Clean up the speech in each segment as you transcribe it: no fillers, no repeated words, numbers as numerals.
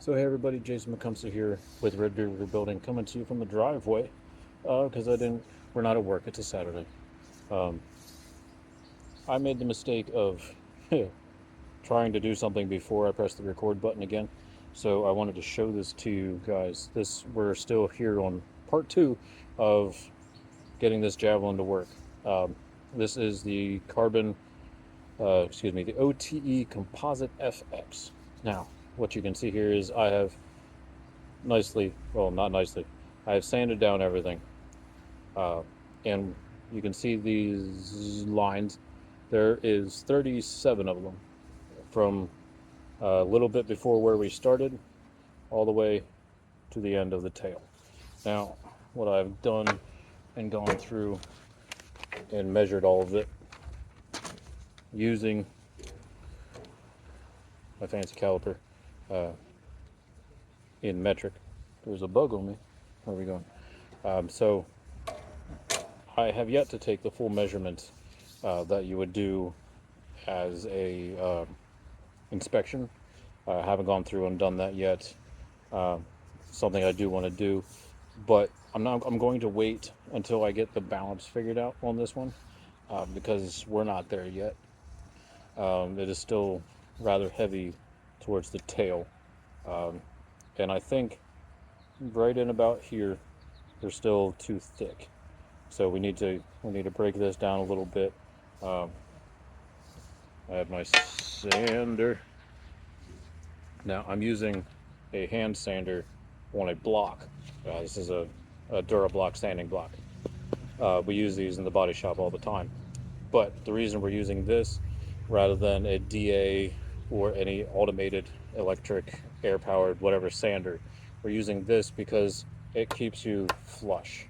So hey everybody, Jason McCumsey here with Red Beard Rebuilding, coming to you from the driveway, because we're not at work, it's a Saturday. Um, I made the mistake of trying to do something before I pressed the record button again. So I wanted to show this to you guys. We're still here on part two of getting this javelin to work. This is the the OTE Composite FX. Now, what you can see here is I have not nicely, I have sanded down everything. And you can see these lines. There is 37 of them from a little bit before where we started all the way to the end of the tail. Now, what I've done and gone through and measured all of it using my fancy caliper in metric. There's a bug on me. Where are we going? So I have yet to take the full measurement that you would do as a inspection. I haven't gone through and done that yet. Something I do want to do, but I'm going to wait until I get the balance figured out on this one, because we're not there yet. It is still rather heavy towards the tail, and I think right in about here they're still too thick. So we need to break this down a little bit. I have my sander. Now I'm using a hand sander on a block. This is a Durablock sanding block. We use these in the body shop all the time. But the reason we're using this rather than a DA or any automated electric, air-powered, whatever sander, we're using this because it keeps you flush.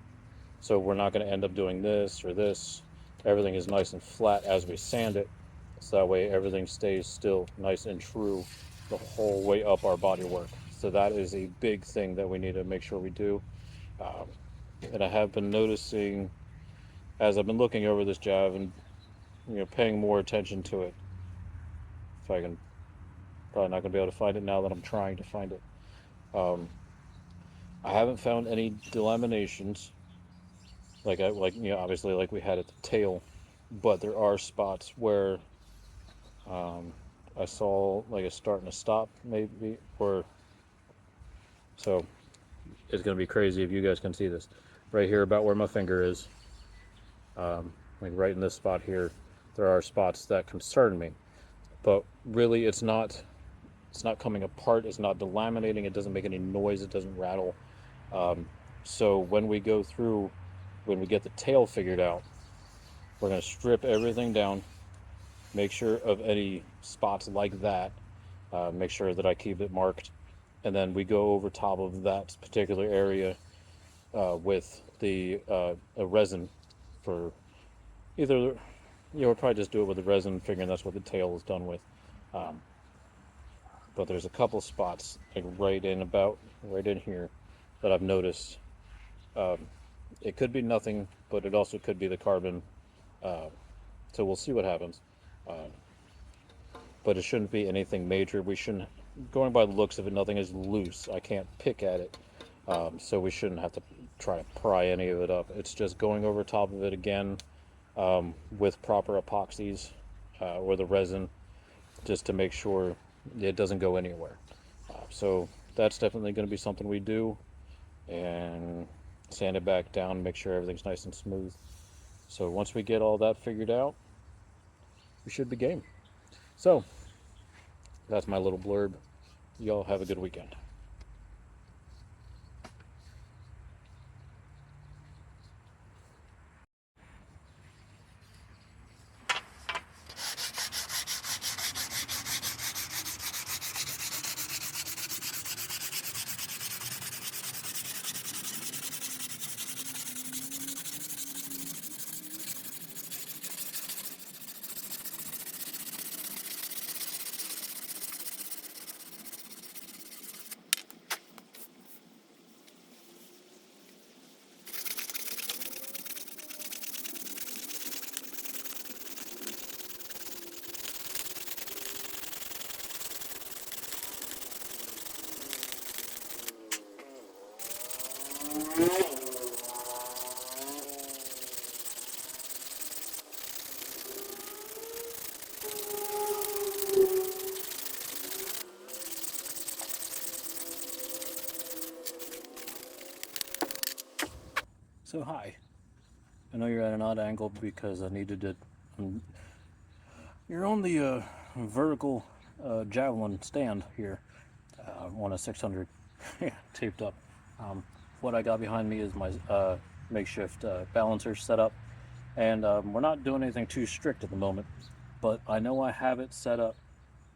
So we're not going to end up doing this or this. Everything is nice and flat as we sand it. So that way everything stays still nice and true the whole way up our body work. So that is a big thing that we need to make sure we do. And I have been noticing as I've been looking over this job and paying more attention to it. If I can, probably not going to be able to find it now that I'm trying to find it. I haven't found any delaminations obviously like we had at the tail, but there are spots where I saw like a start and a stop maybe, or so it's going to be crazy if you guys can see this right here about where my finger is. Like right in this spot here, there are spots that concern me, but really it's not coming apart, it's not delaminating, it doesn't make any noise, it doesn't rattle. So when we go through, when we get the tail figured out, we're going to strip everything down, make sure of any spots like that, make sure that I keep it marked, and then we go over top of that particular area with the a resin for either, we'll probably just do it with the resin, figuring that's what the tail is done with. But there's a couple spots like right in here that I've noticed. It could be nothing, but it also could be the carbon. So we'll see what happens. But it shouldn't be anything major. We shouldn't, going by the looks of it, nothing is loose. I can't pick at it. So we shouldn't have to try to pry any of it up. It's just going over top of it again with proper epoxies or the resin, just to make sure it doesn't go anywhere. So that's definitely going to be something we do, and sand it back down, make sure everything's nice and smooth. So once we get all that figured out, we should be game. So that's my little blurb. Y'all have a good weekend. So hi, I know you're at an odd angle because I needed to. You're on the vertical javelin stand here on a 600 taped up. What I got behind me is my makeshift balancer setup, and we're not doing anything too strict at the moment, but I know I have it set up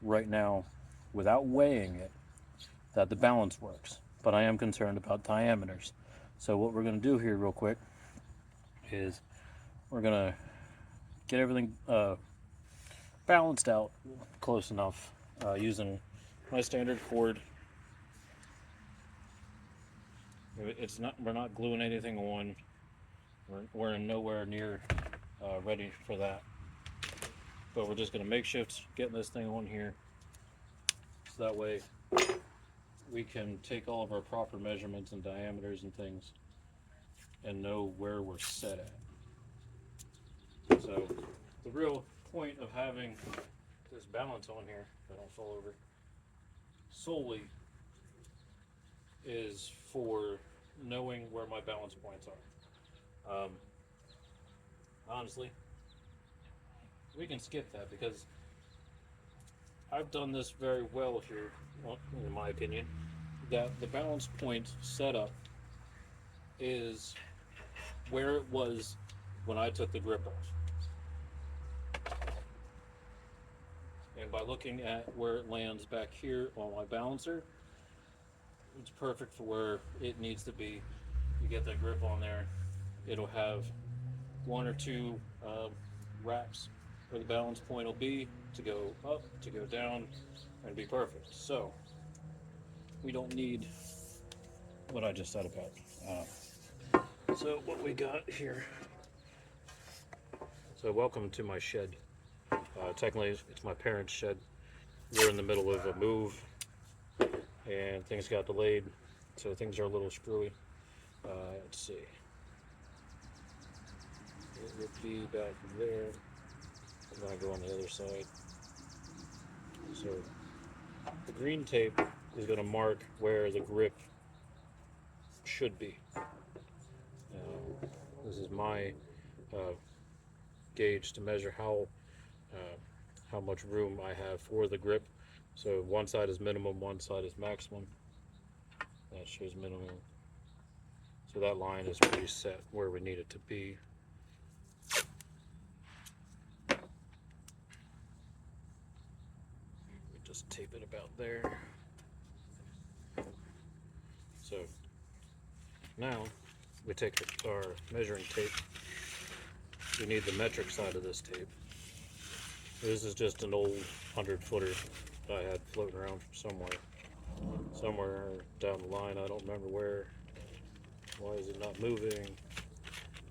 right now without weighing it that the balance works, but I am concerned about diameters. So what we're going to do here real quick is we're going to get everything balanced out close enough using my standard cord. It's not, we're not gluing anything on. We're nowhere near ready for that. But we're just going to makeshift getting this thing on here, so that way we can take all of our proper measurements and diameters and things and know where we're set at. So the real point of having this balance on here, if I don't fall over, solely is for knowing where my balance points are. Honestly, we can skip that because I've done this very well here, in my opinion, that the balance point setup is where it was when I took the grip off. And by looking at where it lands back here on my balancer, it's perfect for where it needs to be. You get that grip on there, it'll have one or two wraps where the balance point will be, to go up, to go down, and be perfect. So we don't need what I just said about. So what we got here. So welcome to my shed. Technically, it's my parents' shed. We're in the middle of a move, and things got delayed, so things are a little screwy. Let's see. It would be back there. I'm gonna go on the other side. So the green tape is going to mark where the grip should be. This is my gauge to measure how much room I have for the grip. So one side is minimum, one side is maximum. That shows minimum. So that line is pretty set where we need it to be. Just tape it about there. So now we take our measuring tape. We need the metric side of this tape. This is just an old 100-footer that I had floating around from somewhere down the line. I don't remember where. Why is it not moving?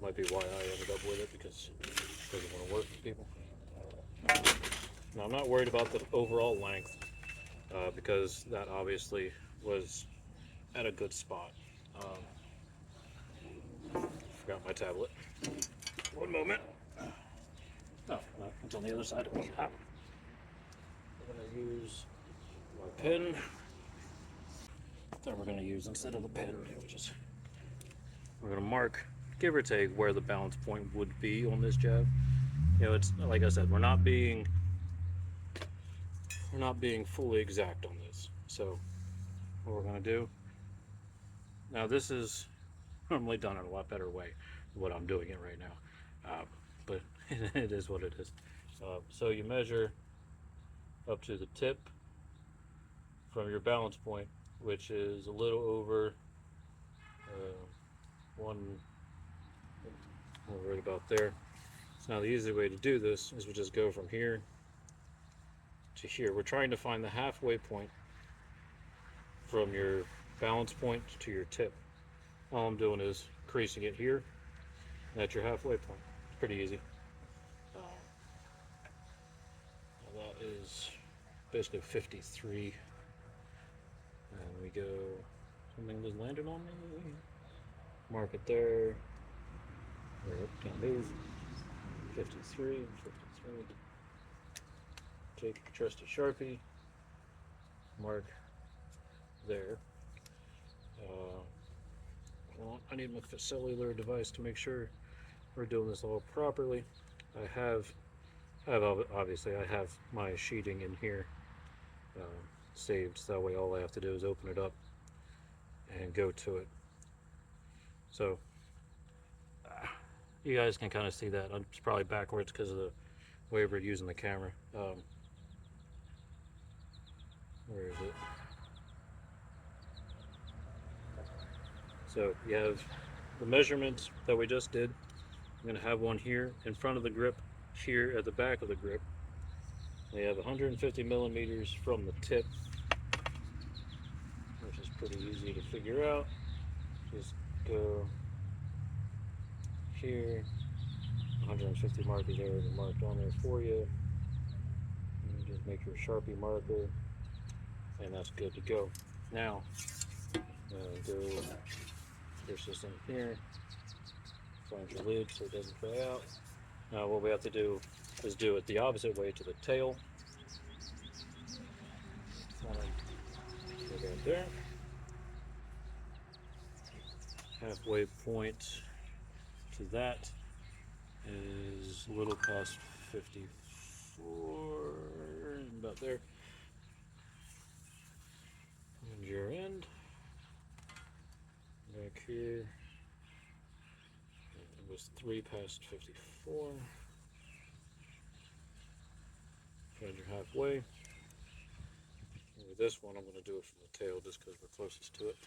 Might be why I ended up with it, because it doesn't want to work for people. Now I'm not worried about the overall length because that obviously was at a good spot. Forgot my tablet. One moment. Oh, no, it's on the other side of me. I'm going to use my pen that we're going to use instead of the pen. We're going to mark, give or take, where the balance point would be on this jab. You know, it's like I said, we're not being fully exact on this. So what we're going to do now, this is normally done in a lot better way than what I'm doing it right now, but it is what it is. So you measure up to the tip from your balance point, which is a little over right about there. So now the easy way to do this is we just go from here to here. We're trying to find the halfway point from your balance point to your tip. All I'm doing is creasing it here. That's your halfway point. It's pretty easy. That is basically 53. And we go, something just landed on me. Mark it there. Can't move. 53. Take your trusty Sharpie. Mark there. Well, I need my cellular device to make sure we're doing this all properly. Obviously I have my sheeting in here uh, saved, so that way all I have to do is open it up and go to it. So you guys can kind of see that. It's probably backwards because of the way we're using the camera. Where is it? So you have the measurements that we just did. I'm going to have one here in front of the grip, here at the back of the grip. We have 150 millimeters from the tip, which is pretty easy to figure out. Just go here, 150 markers already marked on there for you. And just make your Sharpie marker, and that's good to go. Now, go push this in here, find your lid so it doesn't dry out. Now what we have to do is do it the opposite way to the tail. Go right there. Halfway point to that is a little past 54, about there. And your end. Back here. It was 3 past 54. Find your halfway. And with this one, I'm going to do it from the tail just because we're closest to it.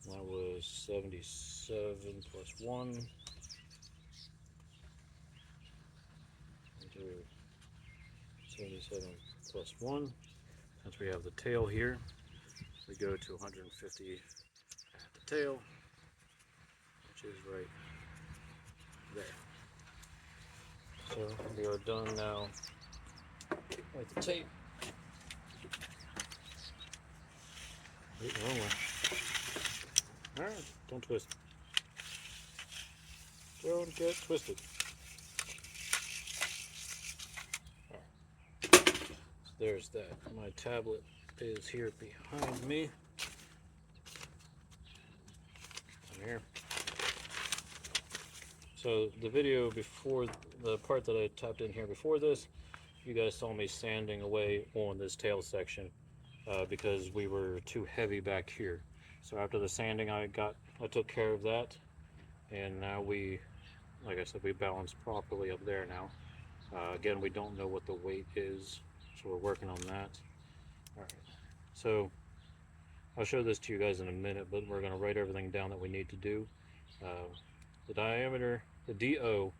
That was 77 plus 1. Do 77 plus 1. Since we have the tail here, we go to 150 at the tail, which is right there. So we are done now with the tape. Wait, wrong one. Alright, don't twist. Don't get twisted. Alright. So there's that. My tablet is here behind me. I'm here. So the video before, the part that I tapped in here before this, you guys saw me sanding away on this tail section because we were too heavy back here. So after the sanding I took care of that, and now like I said, we balanced properly up there now. Again, we don't know what the weight is, so we're working on that. Alright, so I'll show this to you guys in a minute, but we're going to write everything down that we need to do. The diameter, the DO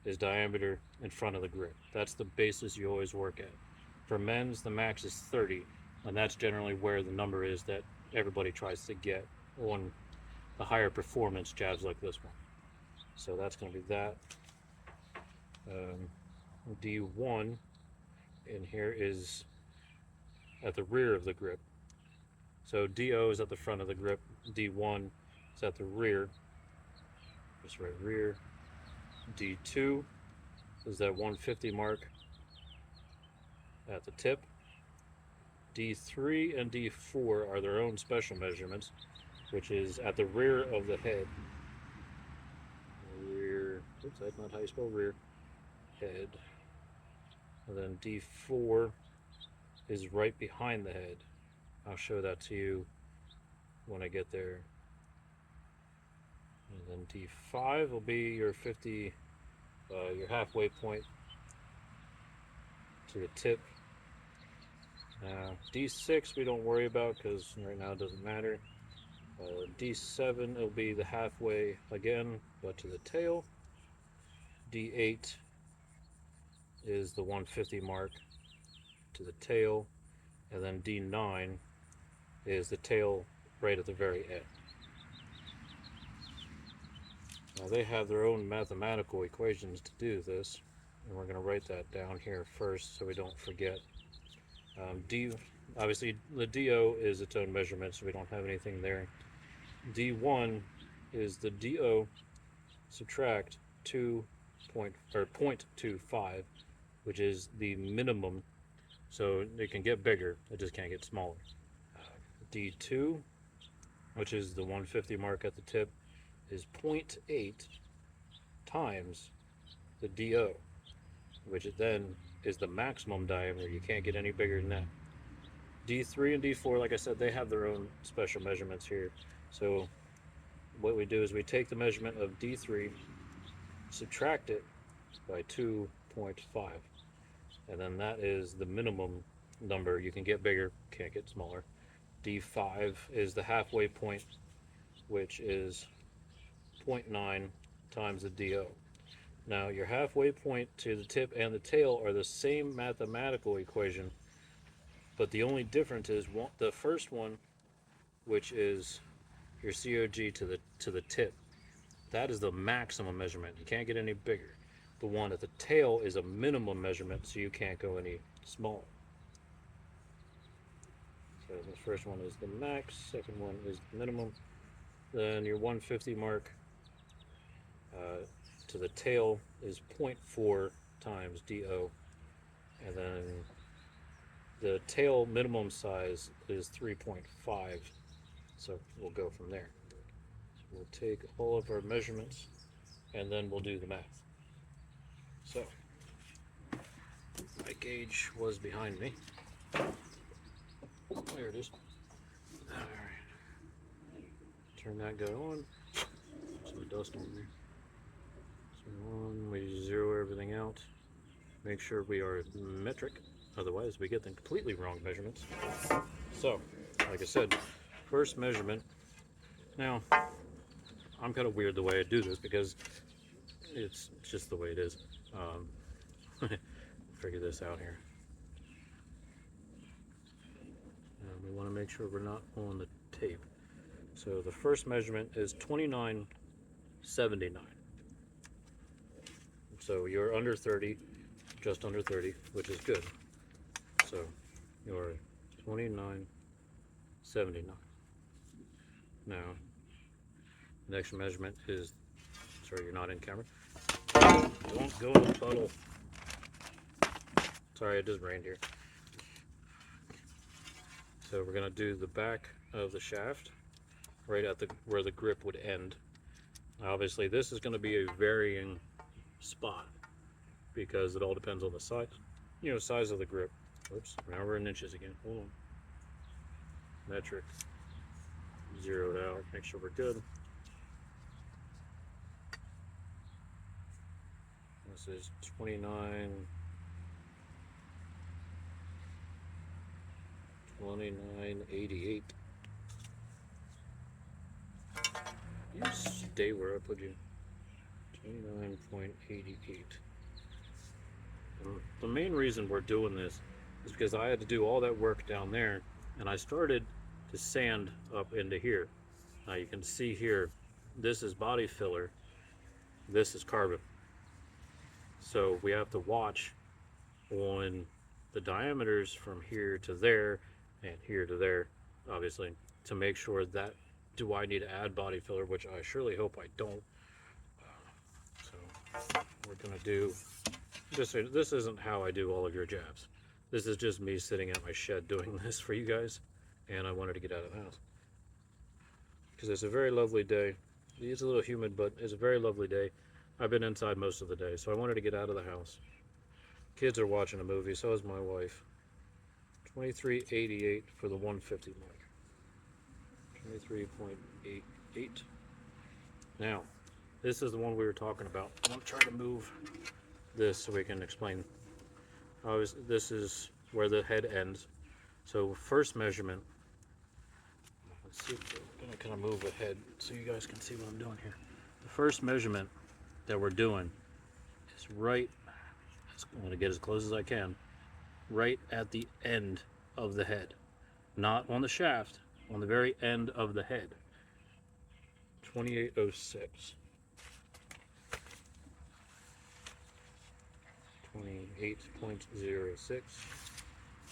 is diameter in front of the grip. That's the basis you always work at. For men's, the max is 30, and that's generally where the number is that everybody tries to get on the higher performance jabs like this one. So that's going to be that. D1 in here is at the rear of the grip. So DO is at the front of the grip, D1 is at the rear, just right rear. D2 is that 150 mark at the tip. D3 and D4 are their own special measurements, which is at the rear of the head. Rear, oops, that's not how you spell rear. Head. And then D4 is right behind the head. I'll show that to you when I get there. And then D5 will be your your halfway point to the tip. D6 we don't worry about because right now it doesn't matter. D7 will be the halfway again, but to the tail. D8 is the 150 mark to the tail, and then D9 is the tail right at the very end. Now they have their own mathematical equations to do this, and we're going to write that down here first so we don't forget. Obviously the DO is its own measurement, so we don't have anything there. D1 is the DO subtract 0.25, which is the minimum, so it can get bigger, it just can't get smaller. D2 which is the 150 mark at the tip, is 0.8 times the DO, which then is the maximum diameter. You can't get any bigger than that. D3 and D4, like I said, they have their own special measurements here. So what we do is we take the measurement of D3, subtract it by 2.5, and then that is the minimum number. You can get bigger, can't get smaller. D5 is the halfway point, which is 0.9 times the DO. Now your halfway point to the tip and the tail are the same mathematical equation, but the only difference is the first one, which is your COG to the tip, that is the maximum measurement. You can't get any bigger. The one at the tail is a minimum measurement, so you can't go any smaller. So the first one is the max, second one is the minimum. Then your 150 mark to the tail is 0.4 times DO, and then the tail minimum size is 3.5, so we'll go from there. So we'll take all of our measurements and then we'll do the math. So my gauge was behind me. There it is. All right. Turn that guy on. Some dust on there. So we zero everything out. Make sure we are metric. Otherwise, we get the completely wrong measurements. So, like I said, first measurement. Now, I'm kind of weird the way I do this because it's just the way it is. Figure this out here. We want to make sure we're not on the tape. So the first measurement is 29.79. So you're under 30, just under 30, which is good. So you're 29.79. Now, next measurement is, sorry, you're not in camera. Don't go in the puddle. Sorry, it just rained here. So we're gonna do the back of the shaft, right at where the grip would end. Obviously, this is gonna be a varying spot because it all depends on the size, size of the grip. Oops, now we're in inches again. Hold on. Metric, zeroed out. Make sure we're good. This is 29.88. You stay where I put you. 29.88. The main reason we're doing this is because I had to do all that work down there, and I started to sand up into here. Now you can see here, this is body filler, this is carbon. So we have to watch on the diameters from here to there and here to there, obviously, to make sure that, do I need to add body filler, which I surely hope I don't. So we're gonna do, this isn't how I do all of your jabs. This is just me sitting at my shed doing this for you guys, and I wanted to get out of the house. Because it's a very lovely day. It's a little humid, but it's a very lovely day. I've been inside most of the day, so I wanted to get out of the house. Kids are watching a movie, so is my wife. 23.88 for the 150 mark. 23.88. Now, this is the one we were talking about. I'm going to try to move this so we can explain. This is where the head ends. So first measurement. Let's see. I'm going to kind of move ahead so you guys can see what I'm doing here. The first measurement that we're doing is right, I'm going to get as close as I can, right at the end of the head. Not on the shaft, on the very end of the head. 28.06. 28.06.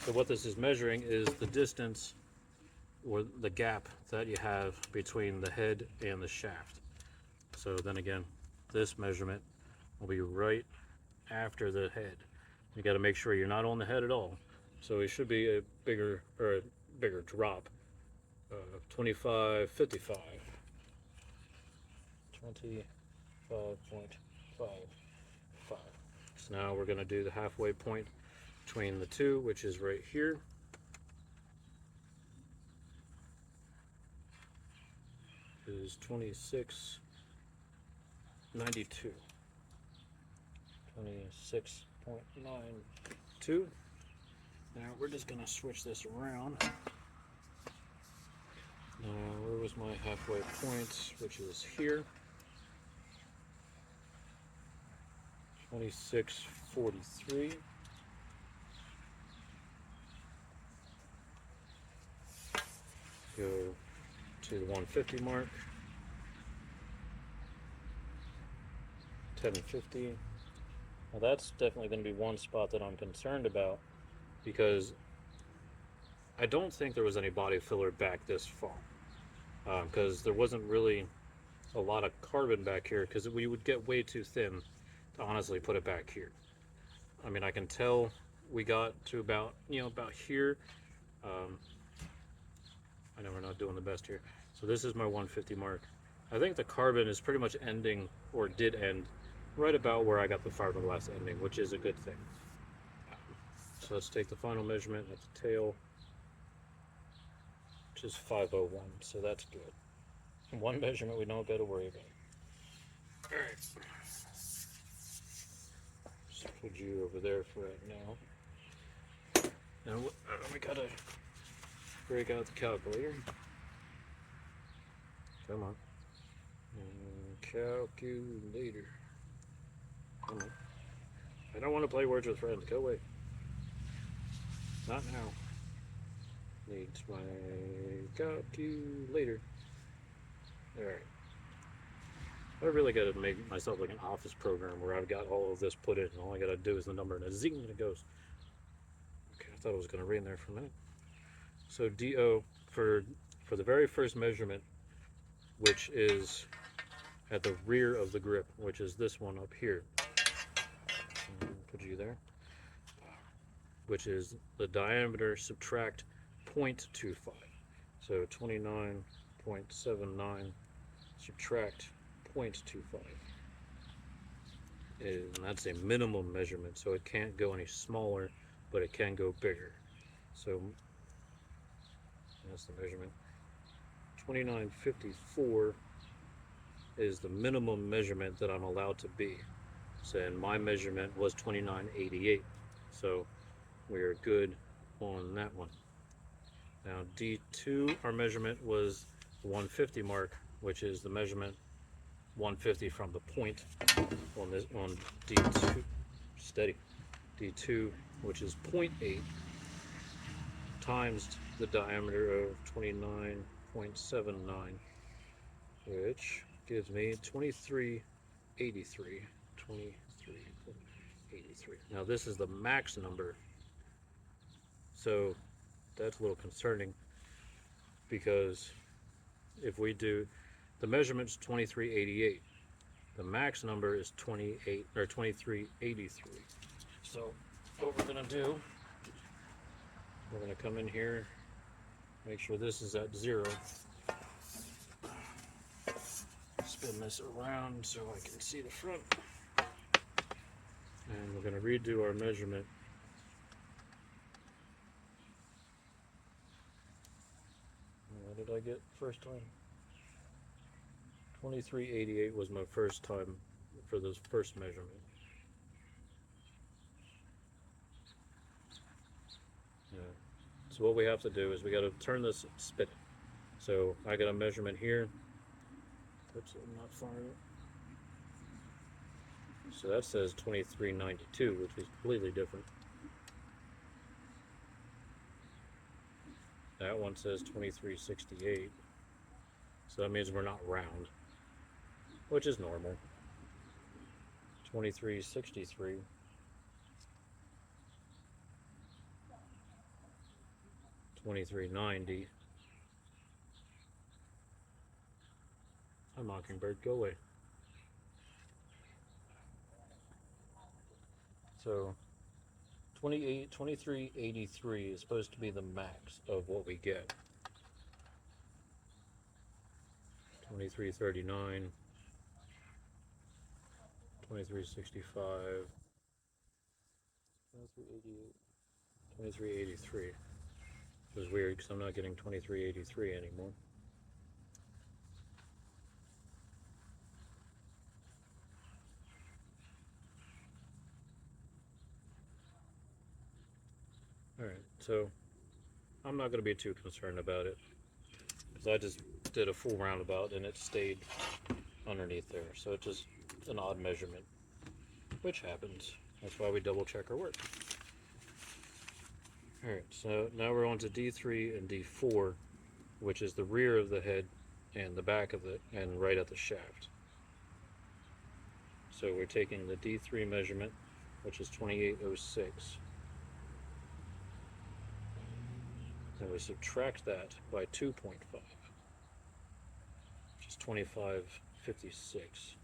So what this is measuring is the distance, or the gap that you have between the head and the shaft. So then again, this measurement will be right after the head. You got to make sure you're not on the head at all. So it should be a bigger drop of 25.55. 25.55. So now we're going to do the halfway point between the two, which is right here. Is 26.92. 26.92. Now we're just going to switch this around. Where was my halfway point, which is here? 26.43. Go to the 150 mark. 10.50. Now that's definitely going to be one spot that I'm concerned about, because I don't think there was any body filler back this far, because there wasn't really a lot of carbon back here, because we would get way too thin to honestly put it back here. I mean, I can tell we got to about, about here. I know we're not doing the best here. So this is my 150 mark. I think the carbon is pretty much ending, or did end, right about where I got the fiberglass ending, which is a good thing. So let's take the final measurement at the tail, which is 501, so that's good. And one measurement we don't got to worry about. All right. Just put you over there for right now. Now we gotta break out the calculator. Come on. And calculator. Come on. I don't want to play words with friends. Go away. Not now. Needs my calculator. Alright. I really got to make myself like an office program where I've got all of this put in, and all I got to do is the number, and a zing, and it goes. Okay, I thought it was going to rain there for a minute. So DO for the very first measurement, which is at the rear of the grip, which is this one up here. Put you there. Which is the diameter subtract 0.25. So 29.79 subtract 0.25. And that's a minimum measurement, so it can't go any smaller, but it can go bigger. So that's the measurement. 29.54 is the minimum measurement that I'm allowed to be. So, and my measurement was 29.88. So we are good on that one. Now D2, our measurement was the 150 mark, which is the measurement 150 from the point on this on D2. Steady. D2, which is 0.8 times the diameter of 29.79, which gives me 23.83. 23.83. Now this is the max number, so that's a little concerning, because if we do the measurements 23.88, the max number is 28 or 23.83. So what we're gonna do, we're gonna come in here, make sure this is at 0. Spin this around so I can see the front. And we're going to redo our measurement. What did I get first time? 23.88 was my first time for this first measurement. Yeah. So what we have to do is we got to turn this, spin it. So I got a measurement here. Oops, I'm not far enough. So that says 23.92, which is completely different. That one says 23.68. So that means we're not round, which is normal. 23.63. 23.90. Hi, Mockingbird, go away. So 23.83 is supposed to be the max of what we get. 2339, 2365, 2388, 2383. It was weird because I'm not getting 2383 anymore. Alright, so I'm not going to be too concerned about it because I just did a full roundabout and it stayed underneath there. So it's just an odd measurement, which happens. That's why we double check our work. Alright, so now we're on to D3 and D4, which is the rear of the head and the back of it and right at the shaft. So we're taking the D3 measurement, which is 2806. And we subtract that by 2.5, which is 2556.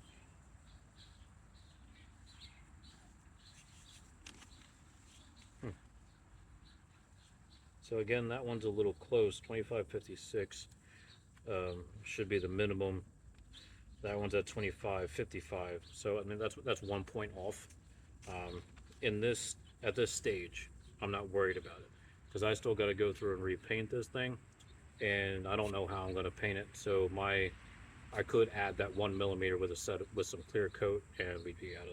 So again, that one's a little close. 2556 should be the minimum. That one's at 2555. So I mean that's 1 point off. At this stage, I'm not worried about it because I still got to go through and repaint this thing, and I don't know how I'm going to paint it. So I could add that 1 millimeter with some clear coat, and we'd be out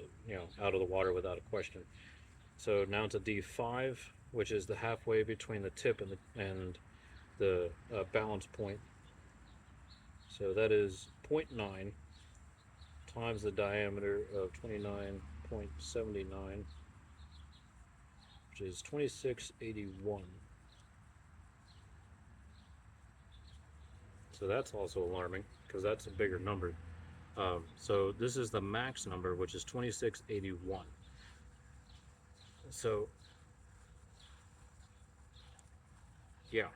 of the water without a question. So now to D5, which is the halfway between the tip and the balance point. So that is 0.9 times the diameter of 29.79, which is 2681. So that's also alarming because that's a bigger number. So this is the max number, which is 2681. So yeah,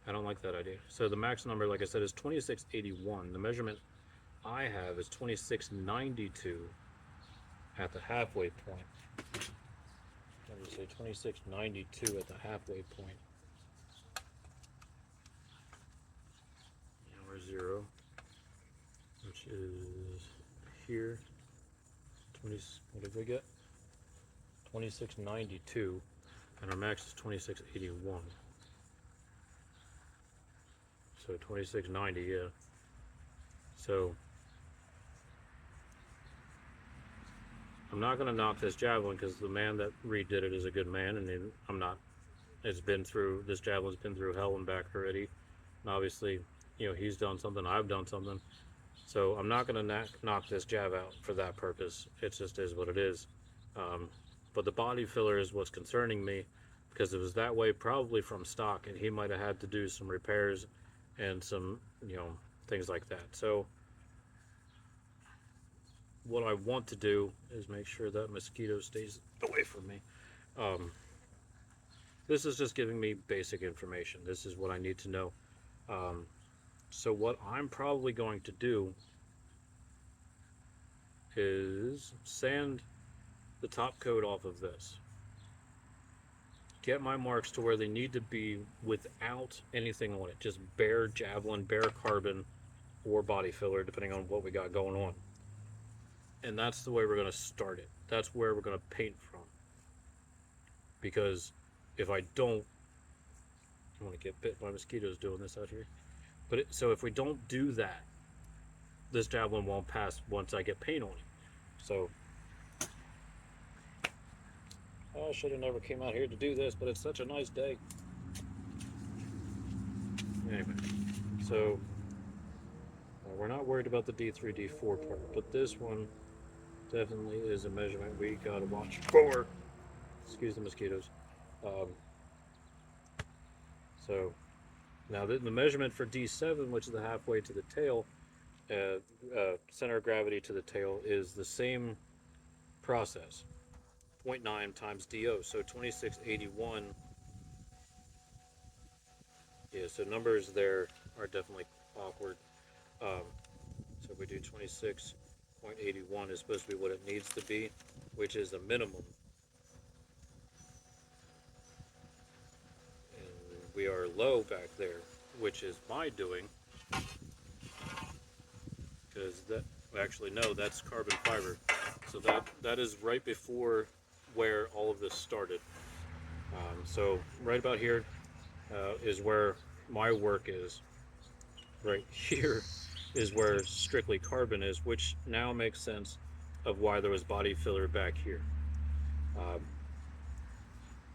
I don't like that idea. So the max number, like I said, is 2681. The measurement I have is 2692 at the halfway point. Let me say 2692 at the halfway point. Now we're 0, which is here. What did we get? 2692, and our max is 2681. So 2690, yeah. So I'm not going to knock this javelin because the man that redid it is a good man, and this javelin's been through hell and back already. And obviously, he's done something, I've done something. So I'm not going to knock this jav out for that purpose. It just is what it is. But the body filler is what's concerning me because it was that way probably from stock, and he might have had to do some repairs and some, things like that. So what I want to do is make sure that mosquito stays away from me. This is just giving me basic information. This is what I need to know. So what I'm probably going to do is sand the top coat off of this. Get my marks to where they need to be without anything on it. Just bare javelin, bare carbon, or body filler, depending on what we got going on. And that's the way we're going to start it. That's where we're going to paint from. Because if I don't want to get bit by mosquitoes doing this out here. So if we don't do that, this javelin won't pass once I get paint on it. So I should have never came out here to do this, but it's such a nice day. Anyway, so we're not worried about the D3, D4 part, but this one definitely is a measurement we gotta watch for. Excuse the mosquitoes. So now the measurement for D7, which is the halfway to the tail, center of gravity to the tail, is the same process. 0.9 times DO, so 2681. Yeah, so numbers there are definitely awkward. So if we do 26.81 is supposed to be what it needs to be, which is a minimum. And we are low back there, which is my doing, because that, actually no, that's carbon fiber. So that is right before where all of this started. So right about here is where my work is. Right here is where strictly carbon is, which now makes sense of why there was body filler back here, um,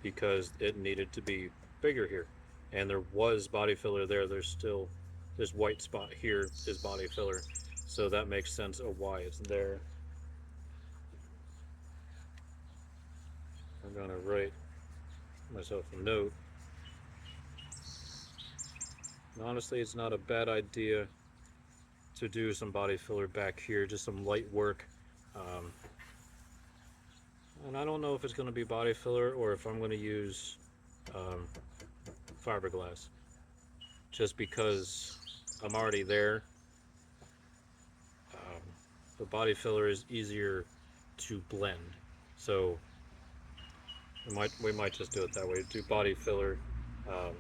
because it needed to be bigger here, and there was body filler there. There's still this white spot here is body filler, so that makes sense of why it's there. I'm gonna write myself a note. And honestly, it's not a bad idea to do some body filler back here, just some light work. Um, and I don't know if it's going to be body filler or if I'm going to use um, fiberglass, just because I'm already there. Um, the body filler is easier to blend, so we might just do it that way. Do body filler, um,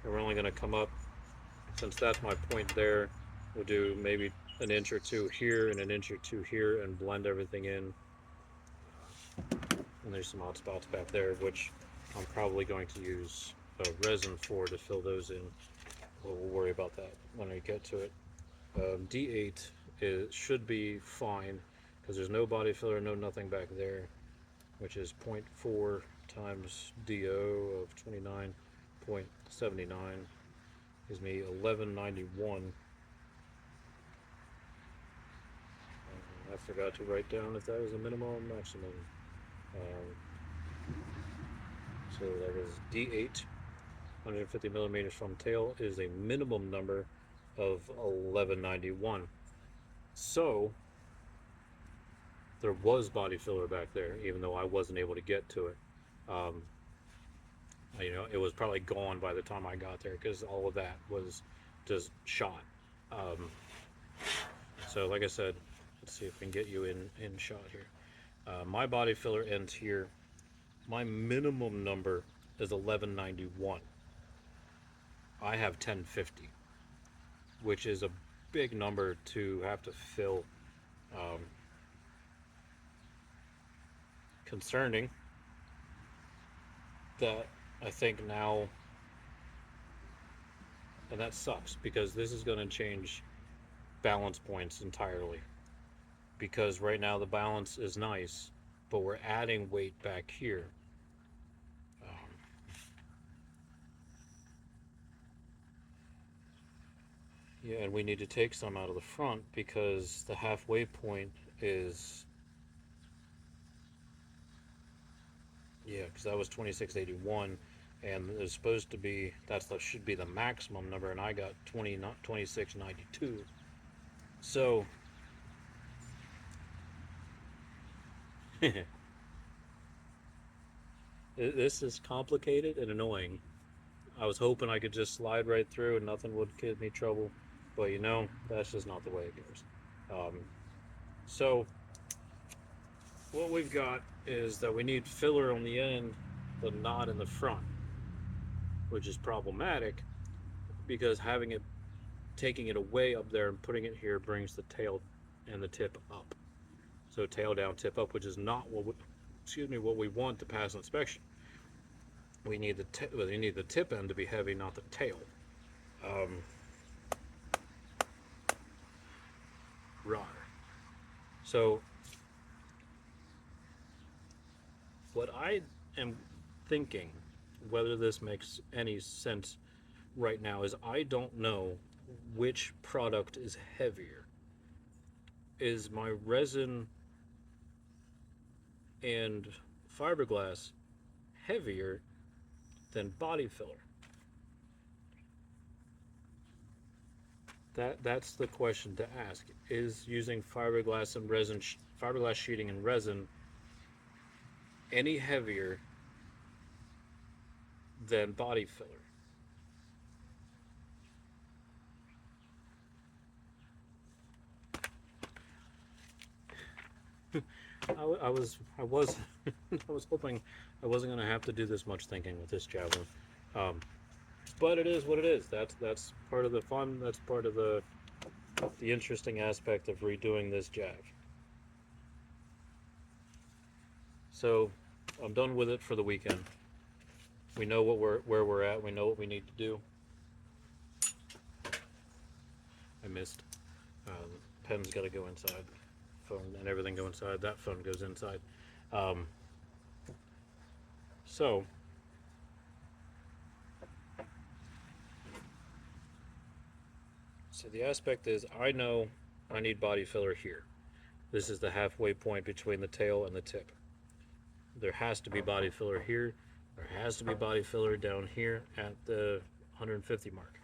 and we're only going to come up, since that's my point there. We'll do maybe an inch or two here and an inch or two here and blend everything in. And there's some odd spots back there, which I'm probably going to use resin for to fill those in. We'll worry about that when we get to it. D8 should be fine because there's no body filler, no nothing back there, which is 0.4 times DO of 29.79 gives me 1191. I forgot to write down if that was a minimum or maximum. So that is D8, 150 millimeters from tail is a minimum number of 1191. So there was body filler back there, even though I wasn't able to get to it. Um, it was probably gone by the time I got there because all of that was just shot. Um, so like I said, let's see if we can get you in shot here. My body filler ends here. My minimum number is 1191. I have 1050, which is a big number to have to fill. Um, concerning that I think now, and that sucks because this is going to change balance points entirely. Because right now the balance is nice, but we're adding weight back here. Yeah, and we need to take some out of the front because the halfway point is, yeah, because that was 2681, and it's supposed to be, should be the maximum number, and I got 2692. So this is complicated and annoying. I was hoping I could just slide right through and nothing would give me trouble, but that's just not the way it goes. So what we've got is that we need filler on the end, but not in the front, which is problematic because taking it away up there and putting it here brings the tail and the tip up. So tail down, tip up, which is not what we want to pass inspection. We need the tip end to be heavy, not the tail. Right. So what I am thinking, whether this makes any sense right now, is I don't know which product is heavier. Is my resin and fiberglass heavier than body filler? That's the question to ask. Is using fiberglass and resin, fiberglass sheeting and resin, any heavier than body filler? I was I was hoping I wasn't going to have to do this much thinking with this javelin. But it is what it is. That's part of the fun. That's part of the interesting aspect of redoing this jag. So I'm done with it for the weekend. We know where we're at. We know what we need to do. I missed. Pen's got to go inside. Phone and everything go inside. That phone goes inside. Um, so the aspect is, I know I need body filler here. This is the halfway point between the tail and the tip. There has to be body filler here. There has to be body filler down here at the 150 mark.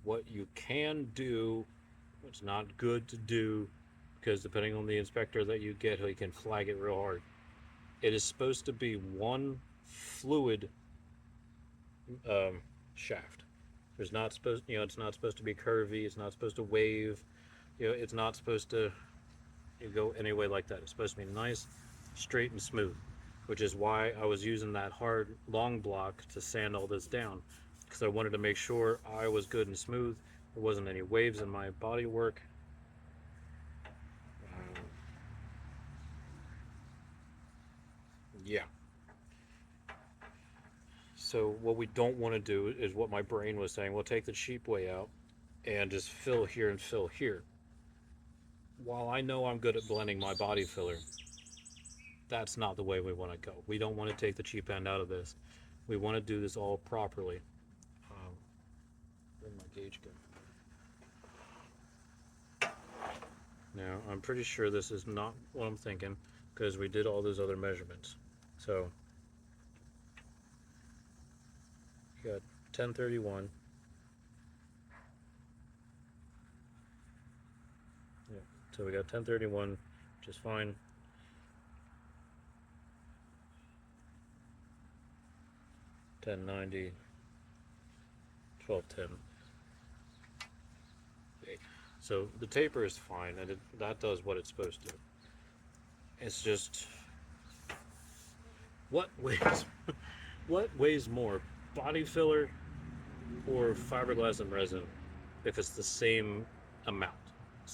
What you can do, what's not good to do, because depending on the inspector that you get, he can flag it real hard. It is supposed to be one fluid shaft. There's not supposed, it's not supposed to be curvy. It's not supposed to wave. It's not supposed to go any way like that. It's supposed to be nice, straight, and smooth, which is why I was using that hard long block to sand all this down, because I wanted to make sure I was good and smooth. There wasn't any waves in my body work. Yeah. So what we don't want to do is what my brain was saying. We'll take the cheap way out and just fill here and fill here. While I know I'm good at blending my body filler, that's not the way we want to go. We don't want to take the cheap end out of this. We want to do this all properly. Where'd my gauge go? Now, I'm pretty sure this is not what I'm thinking, because we did all those other measurements. So, you got 1031. Yeah, so we got 1031, which is fine. 1090, 1210. Okay. So the taper is fine, and that does what it's supposed to. It's just, what weighs more, body filler or fiberglass and resin? If it's the same amount,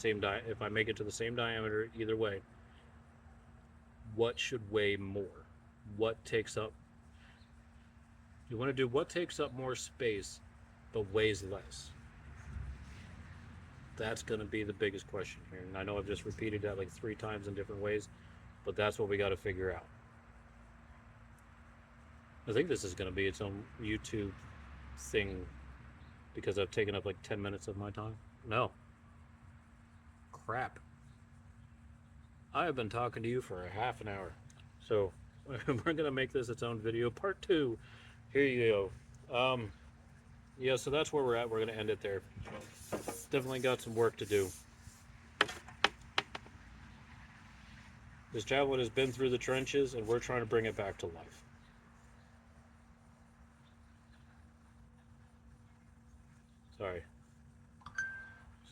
if I make it to the same diameter either way, what should weigh more? What takes up? You want to do what takes up more space but weighs less? That's going to be the biggest question here. And I know I've just repeated that like 3 times in different ways, but that's what we got to figure out. I think this is going to be its own YouTube thing, because I've taken up like 10 minutes of my time. No. Crap. I have been talking to you for a half an hour. So we're going to make this its own video. Part 2. Here you go. Yeah, so that's where we're at. We're going to end it there. Definitely got some work to do. This javelin has been through the trenches, and we're trying to bring it back to life. Sorry.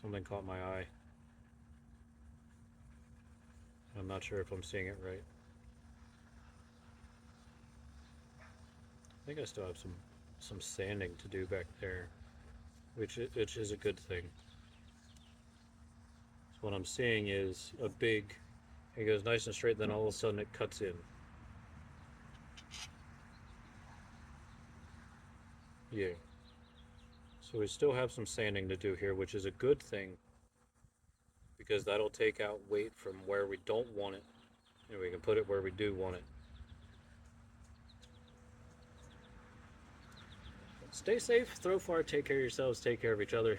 Something caught my eye. I'm not sure if I'm seeing it right. I think I still have some sanding to do back there, which is a good thing. So what I'm seeing is a big, it goes nice and straight, then all of a sudden it cuts in. Yeah. So we still have some sanding to do here, which is a good thing, because that'll take out weight from where we don't want it, and we can put it where we do want it. Stay safe, throw far, take care of yourselves, take care of each other.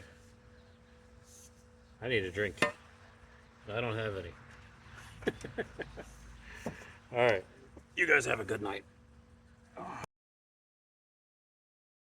I need a drink. I don't have any. All right. You guys have a good night.